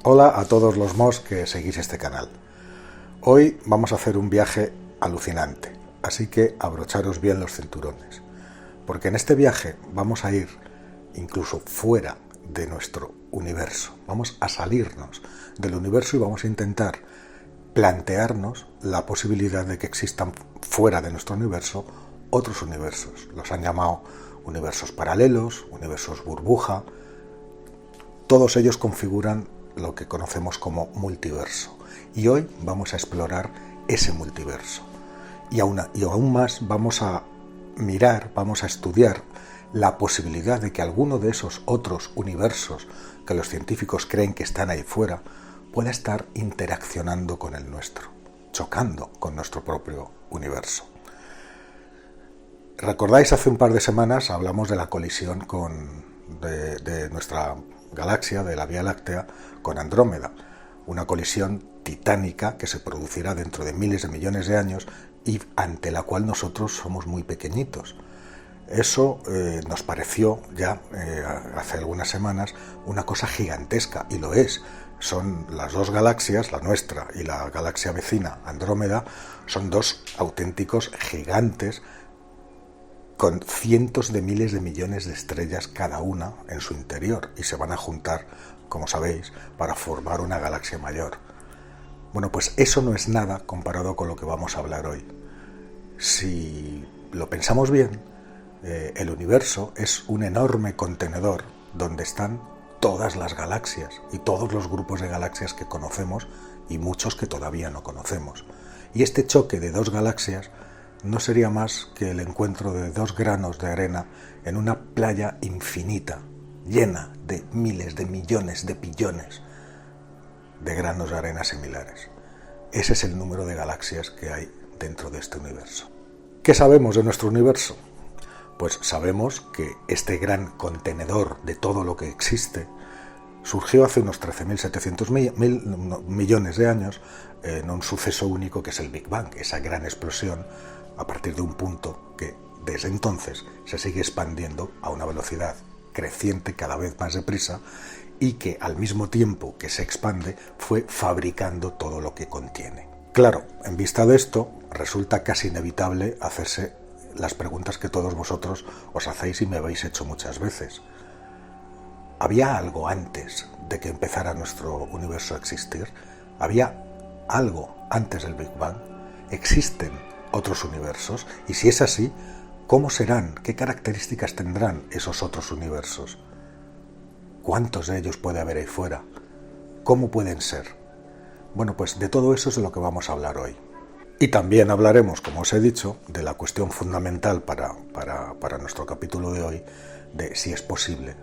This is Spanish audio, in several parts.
Hola a todos los mos que seguís este canal. Hoy vamos a hacer un viaje alucinante, así que abrocharos bien los cinturones, porque en este viaje vamos a ir incluso fuera de nuestro universo. Vamos a salirnos del universo y vamos a intentar plantearnos la posibilidad de que existan fuera de nuestro universo otros universos. Los han llamado universos paralelos, universos burbuja. Todos ellos configuran lo que conocemos como multiverso. Y hoy vamos a explorar ese multiverso. Y aún más vamos a mirar, vamos a estudiar la posibilidad de que alguno de esos otros universos que los científicos creen que están ahí fuera pueda estar interaccionando con el nuestro, chocando con nuestro propio universo. ¿Recordáis? Hace un par de semanas hablamos de la colisión de nuestra galaxia, de la Vía Láctea, con Andrómeda, una colisión titánica que se producirá dentro de miles de millones de años y ante la cual nosotros somos muy pequeñitos. Eso nos pareció ya hace algunas semanas una cosa gigantesca, y lo es. Son las dos galaxias, la nuestra y la galaxia vecina, Andrómeda, son dos auténticos gigantes con cientos de miles de millones de estrellas cada una en su interior, y se van a juntar, como sabéis, para formar una galaxia mayor. Bueno, pues eso no es nada comparado con lo que vamos a hablar hoy. Si lo pensamos bien, el universo es un enorme contenedor donde están todas las galaxias y todos los grupos de galaxias que conocemos y muchos que todavía no conocemos. Y este choque de dos galaxias no sería más que el encuentro de dos granos de arena en una playa infinita, llena de miles de millones de billones de granos de arena similares. Ese es el número de galaxias que hay dentro de este universo. ¿Qué sabemos de nuestro universo? Pues sabemos que este gran contenedor de todo lo que existe surgió hace unos 13.700 millones de años en un suceso único que es el Big Bang, esa gran explosión a partir de un punto que desde entonces se sigue expandiendo a una velocidad creciente cada vez más deprisa y que al mismo tiempo que se expande fue fabricando todo lo que contiene. Claro, en vista de esto resulta casi inevitable hacerse las preguntas que todos vosotros os hacéis y me habéis hecho muchas veces. ¿Había algo antes de que empezara nuestro universo a existir? ¿Había algo antes del Big Bang? ¿Existen otros universos? Y si es así, ¿cómo serán? ¿Qué características tendrán esos otros universos? ¿Cuántos de ellos puede haber ahí fuera? ¿Cómo pueden ser? Bueno, pues de todo eso es de lo que vamos a hablar hoy. Y también hablaremos, como os he dicho, de la cuestión fundamental para nuestro capítulo de hoy, de si es posible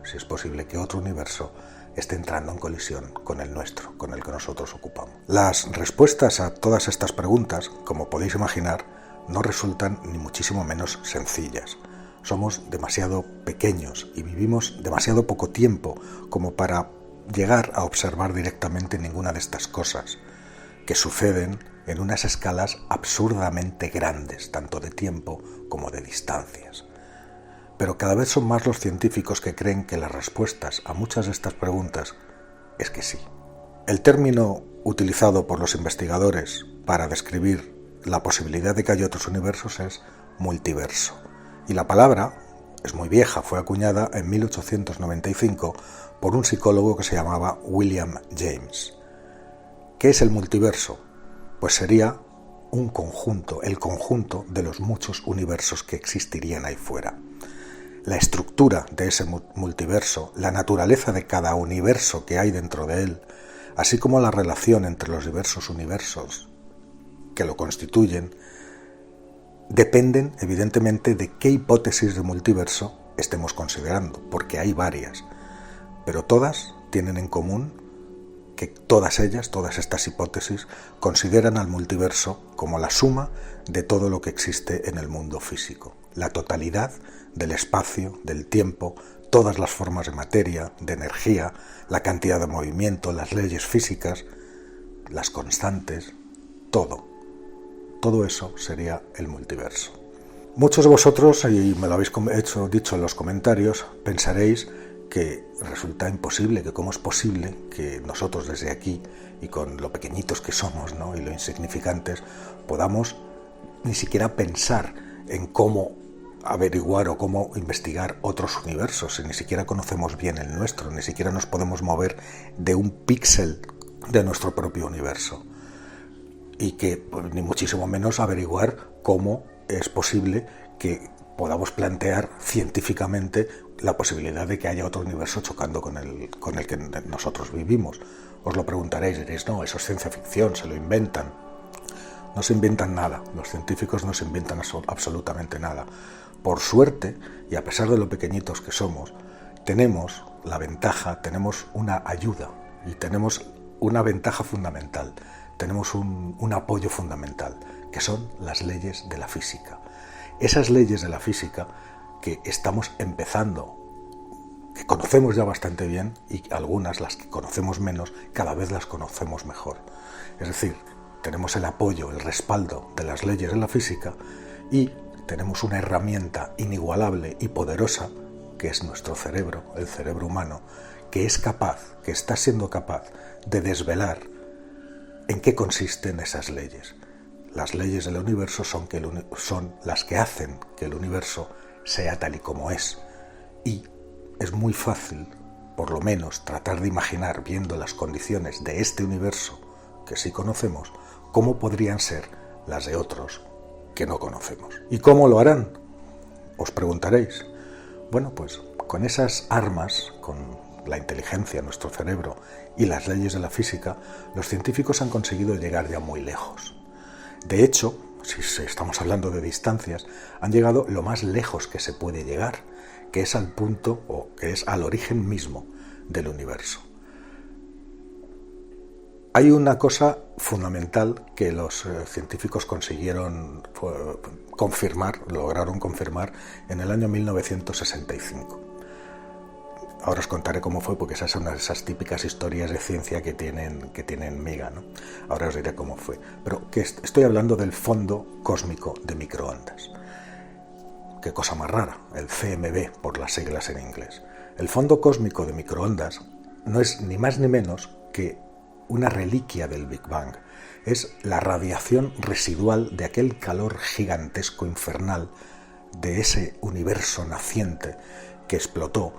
que otro universo esté entrando en colisión con el nuestro, con el que nosotros ocupamos. Las respuestas a todas estas preguntas, como podéis imaginar, no resultan ni muchísimo menos sencillas. Somos demasiado pequeños y vivimos demasiado poco tiempo como para llegar a observar directamente ninguna de estas cosas que suceden en unas escalas absurdamente grandes, tanto de tiempo como de distancias. Pero cada vez son más los científicos que creen que las respuestas a muchas de estas preguntas es que sí. El término utilizado por los investigadores para describir la posibilidad de que haya otros universos es multiverso. Y la palabra es muy vieja, fue acuñada en 1895 por un psicólogo que se llamaba William James. ¿Qué es el multiverso? Pues sería un conjunto, el conjunto de los muchos universos que existirían ahí fuera. La estructura de ese multiverso, la naturaleza de cada universo que hay dentro de él, así como la relación entre los diversos universos que lo constituyen, dependen evidentemente de qué hipótesis de multiverso estemos considerando, porque hay varias, pero todas tienen en común que todas estas hipótesis, consideran al multiverso como la suma de todo lo que existe en el mundo físico, la totalidad del espacio, del tiempo, todas las formas de materia, de energía, la cantidad de movimiento, las leyes físicas, las constantes, todo. Todo eso sería el multiverso. Muchos de vosotros, y me lo habéis dicho en los comentarios, pensaréis que resulta imposible, que cómo es posible que nosotros desde aquí, y con lo pequeñitos que somos, ¿no?, y lo insignificantes, podamos ni siquiera pensar en cómo averiguar o cómo investigar otros universos, si ni siquiera conocemos bien el nuestro, ni siquiera nos podemos mover de un píxel de nuestro propio universo, y que pues, ni muchísimo menos averiguar cómo es posible que podamos plantear científicamente la posibilidad de que haya otro universo chocando con el que nosotros vivimos. Os lo preguntaréis, diréis, no, eso es ciencia ficción, se lo inventan. No se inventan nada, los científicos no se inventan absolutamente nada. Por suerte, y a pesar de lo pequeñitos que somos, tenemos la ventaja, tenemos una ayuda y tenemos una ventaja fundamental, tenemos un apoyo fundamental, que son las leyes de la física. Esas leyes de la física que estamos empezando, que conocemos ya bastante bien, y algunas, las que conocemos menos, cada vez las conocemos mejor. Es decir, tenemos el apoyo, el respaldo de las leyes de la física y tenemos una herramienta inigualable y poderosa que es nuestro cerebro, el cerebro humano, que es capaz, que está siendo capaz de desvelar en qué consisten esas leyes. Las leyes del universo son las que hacen que el universo sea tal y como es. Y es muy fácil, por lo menos, tratar de imaginar, viendo las condiciones de este universo que sí conocemos, cómo podrían ser las de otros que no conocemos. ¿Y cómo lo harán? Os preguntaréis. Bueno, pues con esas armas, con la inteligencia, nuestro cerebro y las leyes de la física, los científicos han conseguido llegar ya muy lejos. De hecho, si estamos hablando de distancias, han llegado lo más lejos que se puede llegar, que es al punto, o que es al origen mismo del universo. Hay una cosa fundamental que los científicos consiguieron lograron confirmar en el año 1965. Ahora os contaré cómo fue, porque esa es una de esas típicas historias de ciencia que tienen miga, ¿no? Ahora os diré cómo fue. Pero que estoy hablando del fondo cósmico de microondas. Qué cosa más rara, el CMB por las siglas en inglés. El fondo cósmico de microondas no es ni más ni menos que una reliquia del Big Bang. Es la radiación residual de aquel calor gigantesco infernal de ese universo naciente que explotó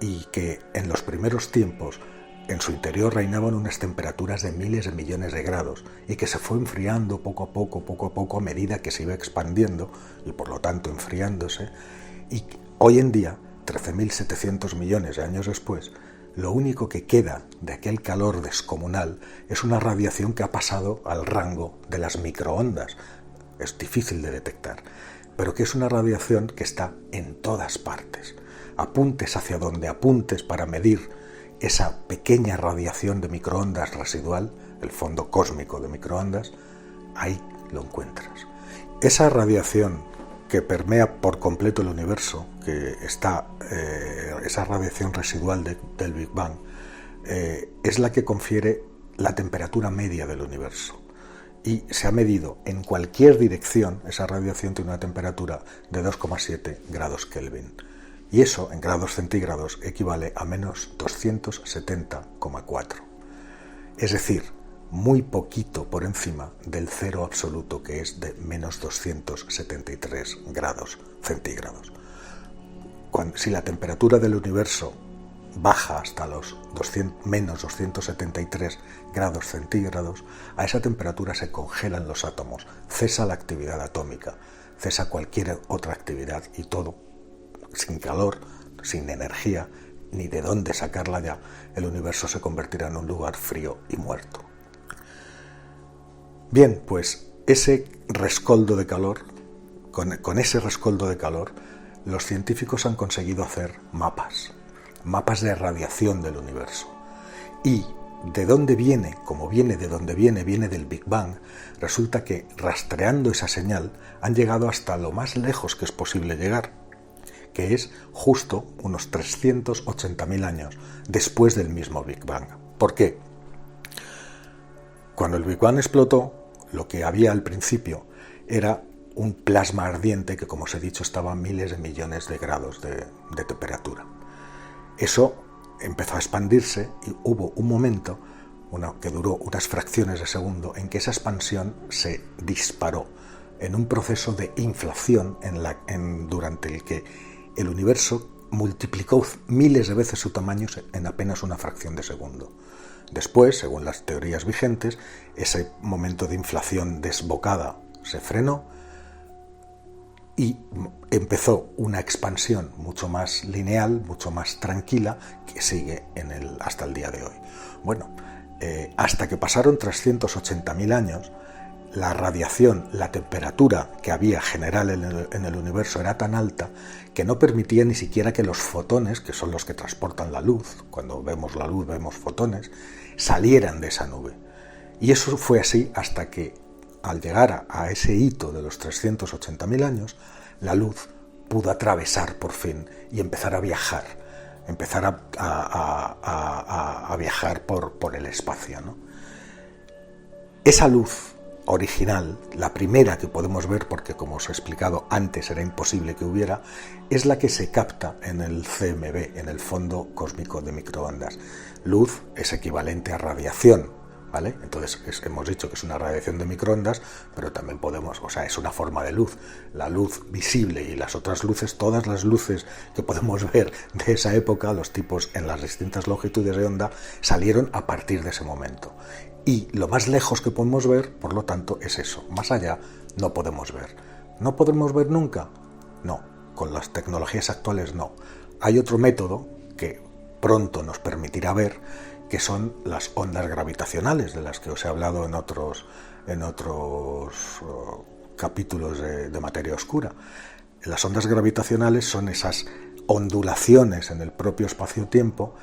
y que en los primeros tiempos en su interior reinaban unas temperaturas de miles de millones de grados y que se fue enfriando poco a poco a medida que se iba expandiendo y por lo tanto enfriándose, y hoy en día, 13.700 millones de años después, lo único que queda de aquel calor descomunal es una radiación que ha pasado al rango de las microondas. Es difícil de detectar, pero que es una radiación que está en todas partes. Apuntes hacia donde apuntes para medir esa pequeña radiación de microondas residual, el fondo cósmico de microondas, ahí lo encuentras. Esa radiación que permea por completo el universo, que está esa radiación residual del Big Bang, es la que confiere la temperatura media del universo. Y se ha medido en cualquier dirección, esa radiación tiene una temperatura de 2,7 grados Kelvin. Y eso, en grados centígrados, equivale a menos 270,4. Es decir, muy poquito por encima del cero absoluto, que es de menos 273 grados centígrados. Si la temperatura del universo baja hasta los menos 273 grados centígrados, a esa temperatura se congelan los átomos, cesa la actividad atómica, cesa cualquier otra actividad y todo. Sin calor, sin energía, ni de dónde sacarla ya, el universo se convertirá en un lugar frío y muerto. Bien, pues ese rescoldo de calor, con ese rescoldo de calor, los científicos han conseguido hacer mapas de radiación del universo. Y de dónde viene, como viene de dónde viene del Big Bang, resulta que rastreando esa señal han llegado hasta lo más lejos que es posible llegar, que es justo unos 380.000 años después del mismo Big Bang. ¿Por qué? Cuando el Big Bang explotó, lo que había al principio era un plasma ardiente que, como os he dicho, estaba a miles de millones de grados de temperatura. Eso empezó a expandirse y hubo un momento que duró unas fracciones de segundo en que esa expansión se disparó en un proceso de inflación durante el que el universo multiplicó miles de veces su tamaño en apenas una fracción de segundo. Después, según las teorías vigentes, ese momento de inflación desbocada se frenó y empezó una expansión mucho más lineal, mucho más tranquila, que sigue hasta el día de hoy. Bueno, hasta que pasaron 380.000 años, la radiación, la temperatura que había general en el universo era tan alta que no permitía ni siquiera que los fotones, que son los que transportan la luz, cuando vemos la luz vemos fotones, salieran de esa nube. Y eso fue así hasta que, al llegar a ese hito de los 380.000 años, la luz pudo atravesar por fin y empezar a viajar, a viajar por el espacio, ¿no? Esa luz original, la primera que podemos ver, porque como os he explicado antes era imposible que hubiera, es la que se capta en el CMB, en el fondo cósmico de microondas. Luz es equivalente a radiación, ¿vale? Entonces hemos dicho que es una radiación de microondas, pero también es una forma de luz. La luz visible y las otras luces, todas las luces que podemos ver de esa época, los tipos en las distintas longitudes de onda, salieron a partir de ese momento. Y lo más lejos que podemos ver, por lo tanto, es eso. Más allá no podemos ver. ¿No podremos ver nunca? No. Con las tecnologías actuales no. Hay otro método que pronto nos permitirá ver, que son las ondas gravitacionales, de las que os he hablado en otros capítulos de materia oscura. Las ondas gravitacionales son esas ondulaciones en el propio espacio-tiempo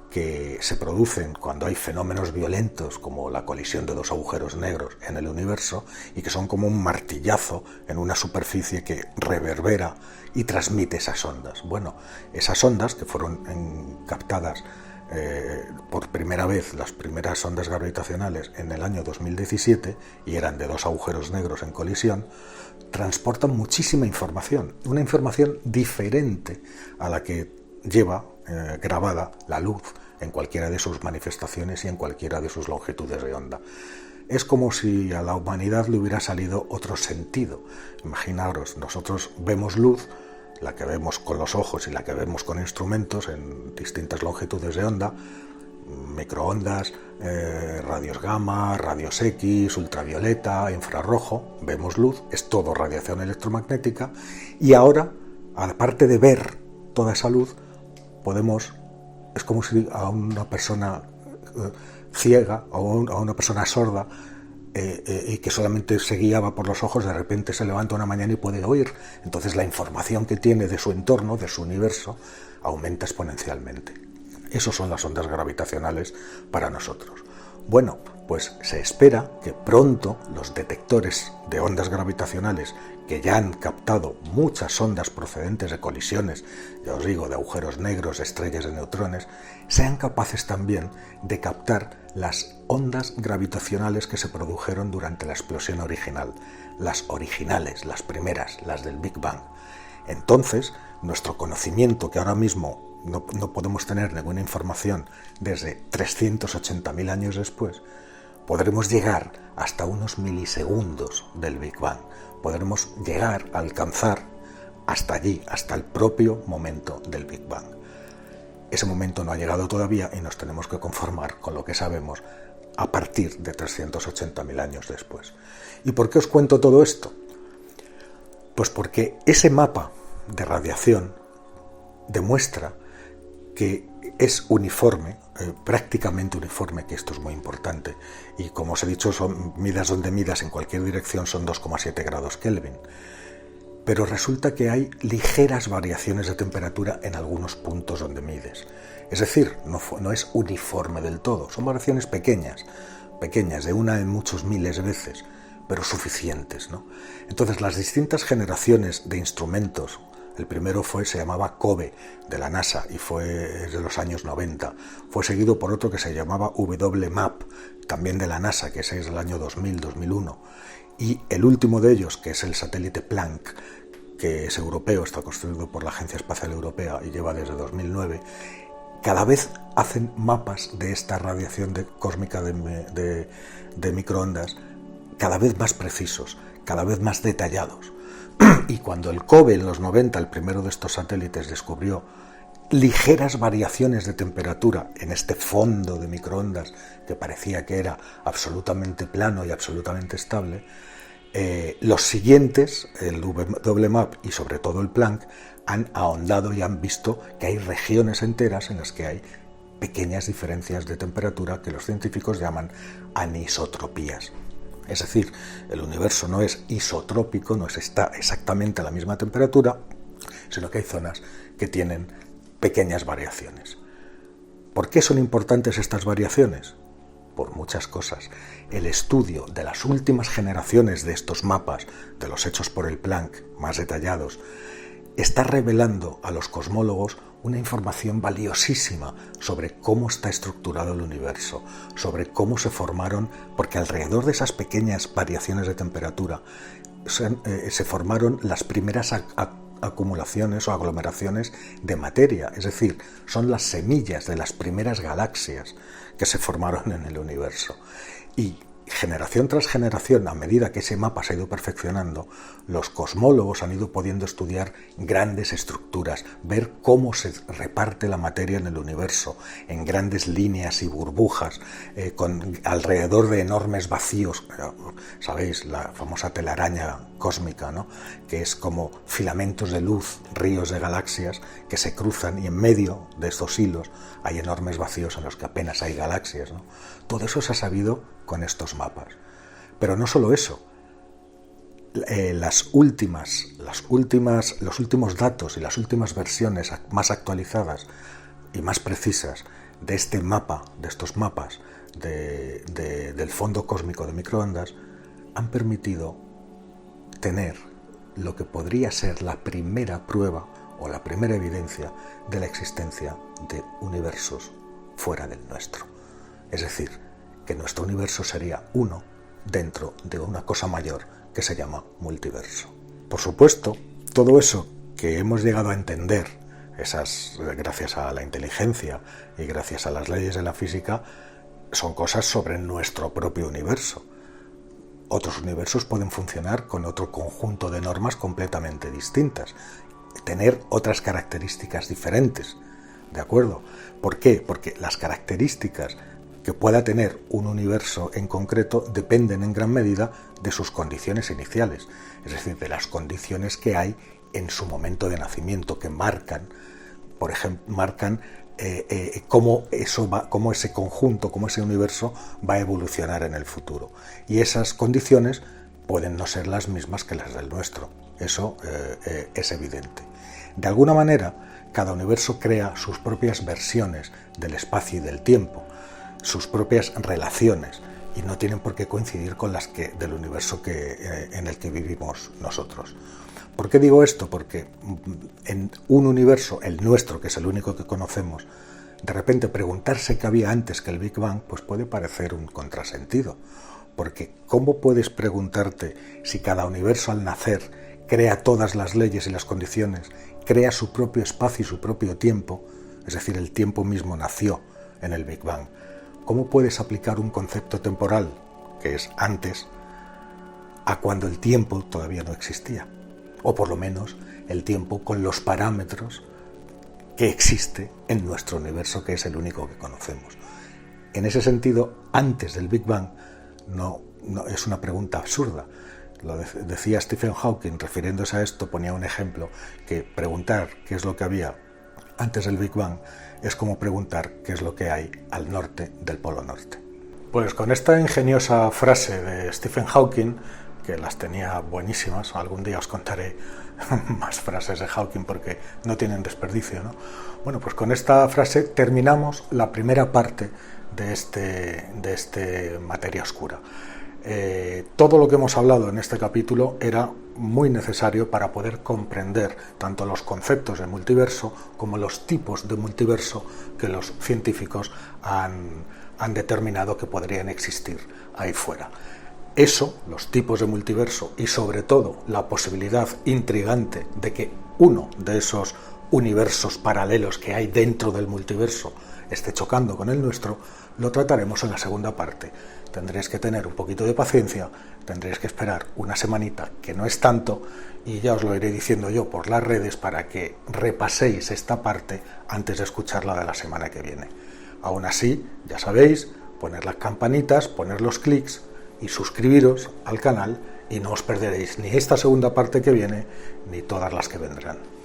que se producen cuando hay fenómenos violentos como la colisión de dos agujeros negros en el universo y que son como un martillazo en una superficie que reverbera y transmite esas ondas. Bueno, esas ondas que fueron captadas por primera vez, las primeras ondas gravitacionales en el año 2017, y eran de dos agujeros negros en colisión, transportan muchísima información, una información diferente a la que lleva grabada la luz en cualquiera de sus manifestaciones y en cualquiera de sus longitudes de onda. Es como si a la humanidad le hubiera salido otro sentido. Imaginaros, nosotros vemos luz, la que vemos con los ojos y la que vemos con instrumentos en distintas longitudes de onda, microondas, radios gamma, radios X, ultravioleta, infrarrojo, vemos luz, es todo radiación electromagnética, y ahora, aparte de ver toda esa luz, es como si a una persona ciega o a una persona sorda y que solamente se guiaba por los ojos, de repente se levanta una mañana y puede oír. Entonces la información que tiene de su entorno, de su universo, aumenta exponencialmente. Esas son las ondas gravitacionales para nosotros. Bueno, pues se espera que pronto los detectores de ondas gravitacionales, que ya han captado muchas ondas procedentes de colisiones, ya os digo, de agujeros negros, de estrellas de neutrones, sean capaces también de captar las ondas gravitacionales que se produjeron durante la explosión original, las originales, las primeras, las del Big Bang. Entonces, nuestro conocimiento, que ahora mismo no podemos tener ninguna información desde 380.000 años después, podremos llegar hasta unos milisegundos del Big Bang. Podremos llegar a alcanzar hasta allí, hasta el propio momento del Big Bang. Ese momento no ha llegado todavía y nos tenemos que conformar con lo que sabemos a partir de 380.000 años después. ¿Y por qué os cuento todo esto? Pues porque ese mapa de radiación demuestra que es uniforme, prácticamente uniforme, que esto es muy importante, y como os he dicho, midas donde midas en cualquier dirección son 2,7 grados Kelvin. Pero resulta que hay ligeras variaciones de temperatura en algunos puntos donde mides. Es decir, no es uniforme del todo, son variaciones pequeñas, de una en muchos miles de veces, pero suficientes, ¿no? Entonces, las distintas generaciones de instrumentos, el primero se llamaba COBE, de la NASA, y fue de los años 90. Fue seguido por otro que se llamaba WMAP, también de la NASA, que ese es del año 2000-2001. Y el último de ellos, que es el satélite Planck, que es europeo, está construido por la Agencia Espacial Europea y lleva desde 2009, cada vez hacen mapas de esta radiación cósmica de microondas cada vez más precisos, cada vez más detallados. Y cuando el COBE en los 90, el primero de estos satélites, descubrió ligeras variaciones de temperatura en este fondo de microondas que parecía que era absolutamente plano y absolutamente estable, los siguientes, el WMAP y sobre todo el Planck, han ahondado y han visto que hay regiones enteras en las que hay pequeñas diferencias de temperatura que los científicos llaman anisotropías. Es decir, el universo no es isotrópico, no está exactamente a la misma temperatura, sino que hay zonas que tienen pequeñas variaciones. ¿Por qué son importantes estas variaciones? Por muchas cosas. El estudio de las últimas generaciones de estos mapas, de los hechos por el Planck, más detallados, está revelando a los cosmólogos una información valiosísima sobre cómo está estructurado el universo, sobre cómo se formaron, porque alrededor de esas pequeñas variaciones de temperatura se formaron las primeras acumulaciones o aglomeraciones de materia, es decir, son las semillas de las primeras galaxias que se formaron en el universo. Y generación tras generación, a medida que ese mapa se ha ido perfeccionando, los cosmólogos han ido pudiendo estudiar grandes estructuras, ver cómo se reparte la materia en el universo, en grandes líneas y burbujas, alrededor de enormes vacíos. Sabéis, la famosa telaraña cósmica, ¿no? Que es como filamentos de luz, ríos de galaxias que se cruzan, y en medio de estos hilos hay enormes vacíos en los que apenas hay galaxias, ¿no? Todo eso se ha sabido con estos mapas. Pero no solo eso. Los últimos datos y las últimas versiones más actualizadas y más precisas de este mapa, de estos mapas del fondo cósmico de microondas, han permitido tener lo que podría ser la primera prueba o la primera evidencia de la existencia de universos fuera del nuestro. Es decir, que nuestro universo sería uno dentro de una cosa mayor que se llama multiverso. Por supuesto, todo eso que hemos llegado a entender, gracias a la inteligencia y gracias a las leyes de la física, son cosas sobre nuestro propio universo. Otros universos pueden funcionar con otro conjunto de normas completamente distintas, tener otras características diferentes, ¿de acuerdo? ¿Por qué? Porque las características que pueda tener un universo en concreto dependen en gran medida de sus condiciones iniciales, es decir, de las condiciones que hay en su momento de nacimiento, que marcan, por ejemplo, cómo ese conjunto, cómo ese universo va a evolucionar en el futuro. Y esas condiciones pueden no ser las mismas que las del nuestro. Eso es evidente. De alguna manera, cada universo crea sus propias versiones del espacio y del tiempo, sus propias relaciones, y no tienen por qué coincidir con las del universo en el que vivimos nosotros. ¿Por qué digo esto? Porque en un universo, el nuestro, que es el único que conocemos, de repente preguntarse qué había antes que el Big Bang, pues puede parecer un contrasentido. Porque ¿cómo puedes preguntarte si cada universo al nacer crea todas las leyes y las condiciones, crea su propio espacio y su propio tiempo? Es decir, el tiempo mismo nació en el Big Bang. ¿Cómo puedes aplicar un concepto temporal, que es antes, a cuando el tiempo todavía no existía? O por lo menos el tiempo con los parámetros que existe en nuestro universo, que es el único que conocemos. En ese sentido, antes del Big Bang no es una pregunta absurda. Lo decía Stephen Hawking, refiriéndose a esto, ponía un ejemplo, que preguntar qué es lo que había antes del Big Bang es como preguntar qué es lo que hay al norte del Polo Norte. Pues con esta ingeniosa frase de Stephen Hawking, que las tenía buenísimas, algún día os contaré más frases de Hawking porque no tienen desperdicio, ¿no? Bueno, pues con esta frase terminamos la primera parte de este materia oscura. Todo lo que hemos hablado en este capítulo era muy necesario para poder comprender tanto los conceptos de multiverso como los tipos de multiverso que los científicos han determinado que podrían existir ahí fuera. Eso, los tipos de multiverso y sobre todo la posibilidad intrigante de que uno de esos universos paralelos que hay dentro del multiverso esté chocando con el nuestro, lo trataremos en la segunda parte. Tendréis que tener un poquito de paciencia, tendréis que esperar una semanita, que no es tanto, y ya os lo iré diciendo yo por las redes para que repaséis esta parte antes de escucharla de la semana que viene. Aún así, ya sabéis, poner las campanitas, poner los clics y suscribiros al canal y no os perderéis ni esta segunda parte que viene ni todas las que vendrán.